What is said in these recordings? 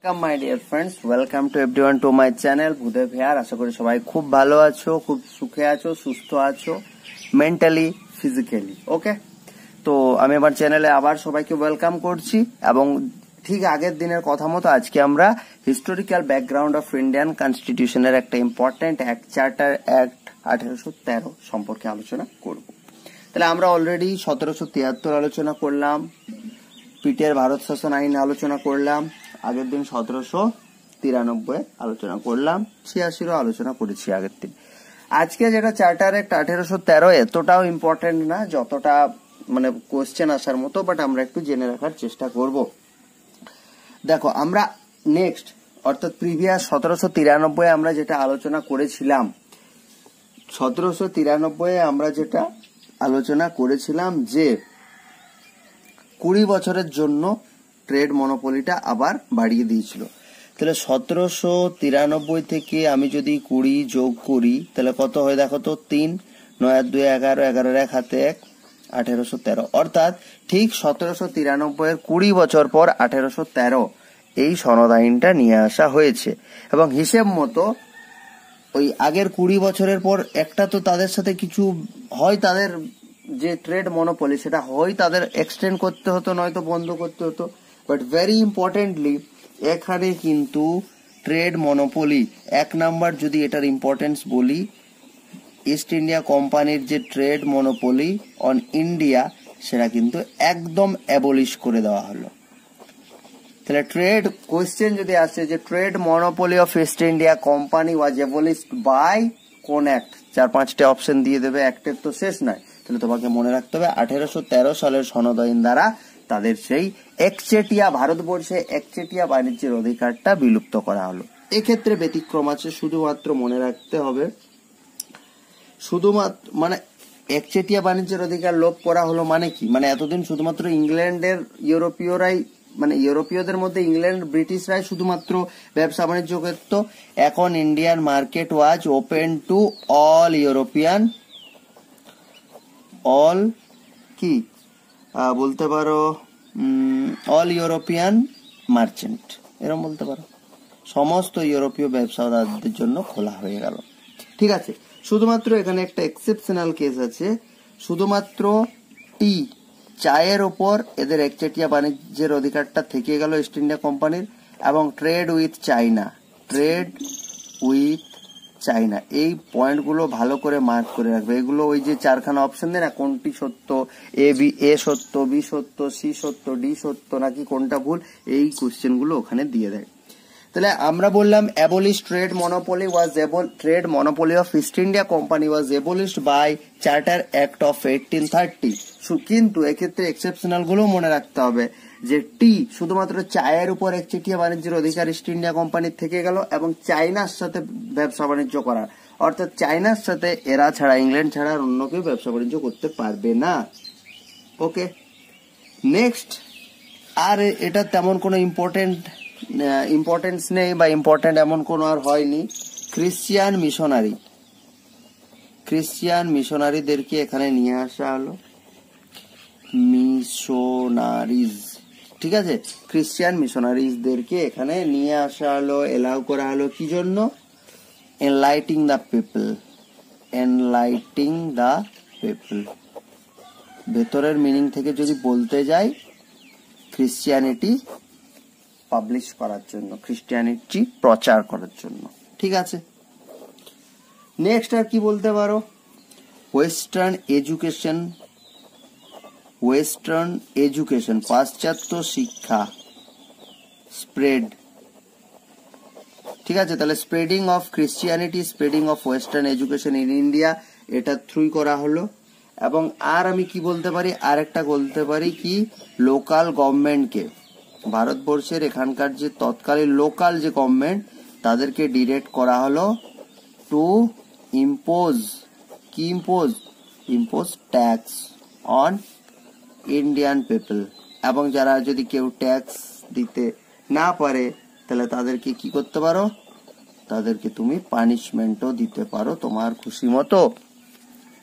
Welcome my dear friends, welcome to everyone to my channel Bhudeb here. আশা করি সবাই খুব ভালো আছো, খুব সুখে আছো, সুস্থ আছো, মেন্টালি ফিজিক্যালি। ওকে, তো আমি আমার চ্যানেলে আবার সবাইকে ওয়েলকাম করছি এবং ঠিক আগের দিনের কথা মতো আজকে আমরা হিস্টোরিক্যাল ব্যাকগ্রাউন্ড অফ ইন্ডিয়ান কনস্টিটিউশনের একটা ইম্পর্টেন্ট অ্যাক্ট, চার্টার অ্যাক্ট 1813 সম্পর্কে আলোচনা করব। তাহলে আমরা অলরেডি 1773 আলোচনা করলাম, পিটের ভারত শাসন আইন আলোচনা করলাম, আগের দিন 1793 আলোচনা করলাম, 86 আলোচনা করেছি আগের দিন। আজকে যেটা চার্টার অ্যাক্ট 1813 এতটাও ইম্পর্টেন্ট না যতটা মানে কোশ্চেন আসার মতো, বাট আমরা একটু জেনে রাখার চেষ্টা করব। দেখো, আমরা নেক্সট অর্থাৎ প্রিভিয়াস 1793 আমরা যেটা আলোচনা করেছিলাম, 1793 আমরা যেটা আলোচনা করেছিলাম যে 20 বছরের জন্য ট্রেড মনোপলিটা আবার বাড়িয়ে দিয়েছিল। তাহলে 1793 থেকে আমি যদি 20 যোগ করি তাহলে কত হয় দেখো তো, 3 9 2 11 11 1 হাতে 1 1813, অর্থাৎ ঠিক 1793 এর 20 বছর পর 1813 এই সনদ আইনটা নিয়ে আসা হয়েছে। এবং হিসেব মতো ওই আগের 20 বছরের পর একটা তো তাদের সাথে কিছু হয়, তাদের যে ট্রেড মনোপলি সেটা হয় তাদের এক্সটেন্ড করতে হতো, নয়তো বন্ধ করতে হতো। বাট ভেরি ইম্পর্টেন্টলি এখানে কিন্তু ট্রেড মনোপলি এক নাম্বার, যদি এটার ইম্পর্টেন্স বলি, ইস্ট ইন্ডিয়া কোম্পানির যে ট্রেড মনোপলি অন ইন্ডিয়া সেটা কিন্তু একদম অ্যাবলিশ করে দেওয়া হলো। তাহলে ট্রেড কোয়েশ্চেন যদি আসে যে trade monopoly of East India Company was abolished by কোন অ্যাক্ট, 4-5টা অপশন দিয়ে দেবে, অ্যাক্টের তো শেষ নাই। তাহলে তোমাকে মনে রাখতে হবে 1813 সালের সনদ আইন দ্বারা তাদের সেই একচেটিয়া, ভারতবর্ষে একচেটিয়া বাণিজ্যের অধিকারটা বিলুপ্ত করা হলো। এক্ষেত্রে ব্যতিক্রম আছে, শুধুমাত্র মনে রাখতে হবে, শুধুমাত্র মানে একচেটিয়া বাণিজ্যের অধিকার লোপ করা হলো মানে কি, মানে এতদিন শুধুমাত্র ইংল্যান্ডের ইউরোপীয়রাই, মানে ইউরোপীয়দের মধ্যে ইংল্যান্ড ব্রিটিশরাই শুধুমাত্র ব্যবসা বাণিজ্য করত। এখন Indian market was open to all European, all কি বলতে পারো, অল ইউরোপিয়ান মার্চেন্ট, এরকম বলতে পারো, সমস্ত ইউরোপীয় ব্যবসাদারদের জন্য খোলা হয়ে গেল। ঠিক আছে, শুধুমাত্র এখানে একটা এক্সেপশনাল কেস আছে, শুধুমাত্র টি, চায়ের ওপর এদের একচেটিয়া বাণিজ্যের অধিকারটা থেকে গেল ইস্ট ইন্ডিয়া কোম্পানির। এবং trade with China, trade with China, এই পয়েন্টগুলো ভালো করে মার্ক করে রাখবে। এগুলো ওই যে 4খানা অপশন দেয় না, কোনটি সত্য, এ সত্য, বি সত্য, সি সত্য, ডি সত্য নাকি কোনটা ভুল, এই কোশ্চেন গুলো ওখানে দিয়ে দেয়। তাহলে আমরা বললাম abolish trade monopoly was trade monopoly of East India Company was abolished by Charter Act of 1830। কিন্তু এক্ষেত্রে এক্সেপশনাল গুলো মনে রাখতে হবে যে টি, শুধুমাত্র চায়ের উপর একচেটিয়া বাণিজ্যের অধিকার ইস্ট ইন্ডিয়া কোম্পানির থেকে গেল এবং চাইনার সাথে ব্যবসা বাণিজ্য করার, অর্থাৎ চাইনার সাথে এরা ছাড়া, ইংল্যান্ড ছাড়া আর অন্য কেউ ব্যবসা বাণিজ্য করতে পারবে না। ওকে, নেক্সট, আর এটা তেমন কোনো ইম্পর্টেন্স নেই বা ইম্পর্টেন্ট এমন কোনো আর হয়নি। ক্রিশ্চিয়ান মিশনারিদেরকে এখানে নিয়ে আসা হলো, মিশনারিজ, ঠিক আছে, ক্রিশ্চিয়ান মিশনারিজদেরকে এখানে নিয়ে আসা হলো, এলাও করা হলো, কি জন্য? Enlightening the people, enlightening the people, ভেতরের মিনিং থেকে যদি বলতে যাই, ক্রিশ্চিয়ানিটি পাবলিশ করার জন্য, ক্রিশ্চিয়ানিটি প্রচার করার জন্য। ঠিক আছে, নেক্সট আর কি বলতে পারো, ওয়েস্টার্ন এডুকেশন, পাশ্চাত্য শিক্ষা, স্প্রেড। ঠিক আছে, তাহলে spreading of Christianity, spreading of western education in India, এটা থ্রুই করা হলো। এবং আর আমি কি বলতে পারি, আর একটা বলতে পারি কি, লোকাল গভর্নমেন্টকে, ভারতবর্ষের এখানকার যে তৎকালীন লোকাল যে গভর্নমেন্ট, তাদেরকে ডিরেক্ট করা হলো টু ইম্পোজ, কি impose tax on Indian people. এবং যারা যদি কেউ ট্যাক্স দিতে না পারে তাহলে তাদেরকে কি করতে পারো, তাদেরকে তুমি পানিশমেন্টও দিতে পারো তোমার খুশি মতো।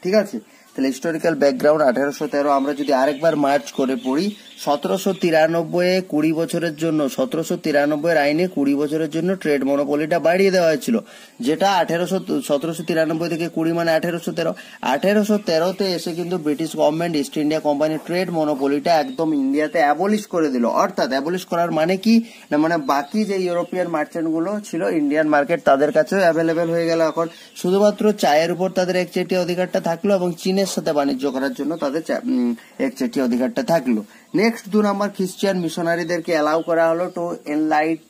ঠিক আছে, তাহলে হিস্টোরিক্যাল ব্যাকগ্রাউন্ড 1813 আমরা যদি আরেকবার মার্চ করে পড়ি, 1793 20 বছরের জন্য 1793 আইনে 20 বছরের জন্য ট্রেড মনোপলিটা বাড়িয়ে দেওয়া হয়েছিল, যেটা 1793 থেকে 20 মানে 1813। 1813তে এসে কিন্তু British government East India company trade মনোপলিটা একদম ইন্ডিয়াতে অ্যাবলিশ করে দিল। অর্থাৎ অ্যাবলিশ করার মানে কি না, মানে বাকি যে ইউরোপিয়ান মার্চেন্ট গুলো ছিল ইন্ডিয়ান মার্কেট তাদের কাছেও অ্যাভেলেবেল হয়ে গেল। এখন শুধুমাত্র চায়ের উপর তাদের একচেটিয়া অধিকারটা থাকলো এবং চীনের সাথে বাণিজ্য করার জন্য তাদের একচেটিয়া অধিকারটা থাকলো। নেক্সট 2 নম্বর, খ্রিস্টান মিশনারিদেরকে অ্যালাউ করা হলো to enlight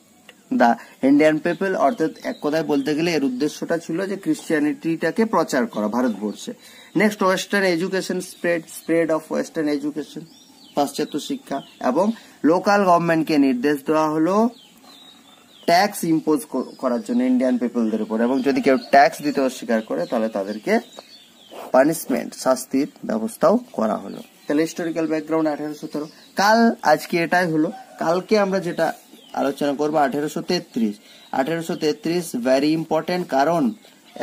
the Indian people. অর্থাৎ এক কথায় বলতে গেলে এর উদ্দেশ্যটা ছিল যে ক্রিশ্চিয়ানিটিটাকে প্রচার করা ভারতবর্ষে। Next, western education spread of western education, পাশ্চাত্য শিক্ষা, এবং লোকাল গভর্নমেন্টকে নির্দেশ দেওয়া হলো ট্যাক্স ইম্পোজ করার জন্য ইন্ডিয়ান পিপলদের উপর, এবং যদি কেউ ট্যাক্স দিতে অস্বীকার করে তাহলে তাদেরকে পানিশমেন্ট, শাস্তির ব্যবস্থাও করা হলো। তাহলে হিস্টোরিক্যাল ব্যাকগ্রাউন্ড 1813। কাল আজকে এটাই হলো। কালকে আমরা যেটা আলোচনা করবো 1833। 1833 ভেরি ইম্পর্টেন্ট, কারণ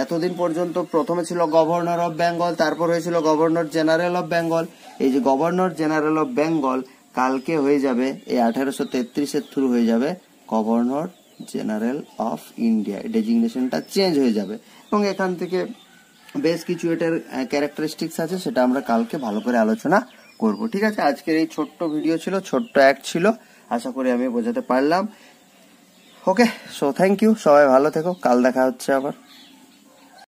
এতদিন পর্যন্ত প্রথমে ছিল গভর্নর অফ বেঙ্গল, তারপর হয়েছিল গভর্নর জেনারেল অফ বেঙ্গল। এই যে গভর্নর জেনারেল অফ বেঙ্গল কালকে হয়ে যাবে, এই 1833 থ্রু হয়ে যাবে গভর্নর জেনারেল অফ ইন্ডিয়া। ডেজিগনেশনটা চেঞ্জ হয়ে যাবে এবং এখান থেকে বেশ কিছু এটার ক্যারেক্টারিস্টিক্স আছে, সেটা আমরা কালকে ভালো করে আলোচনা করব। ঠিক আছে, আজকের এই ছোট্ট ভিডিও ছিল, ছোট্ট অ্যাক্ট ছিল, আশা করি আমি বোঝাতে পারলাম। ওকে, সো থ্যাংক ইউ, সবাই ভালো থেকো, কাল দেখা হচ্ছে আবার।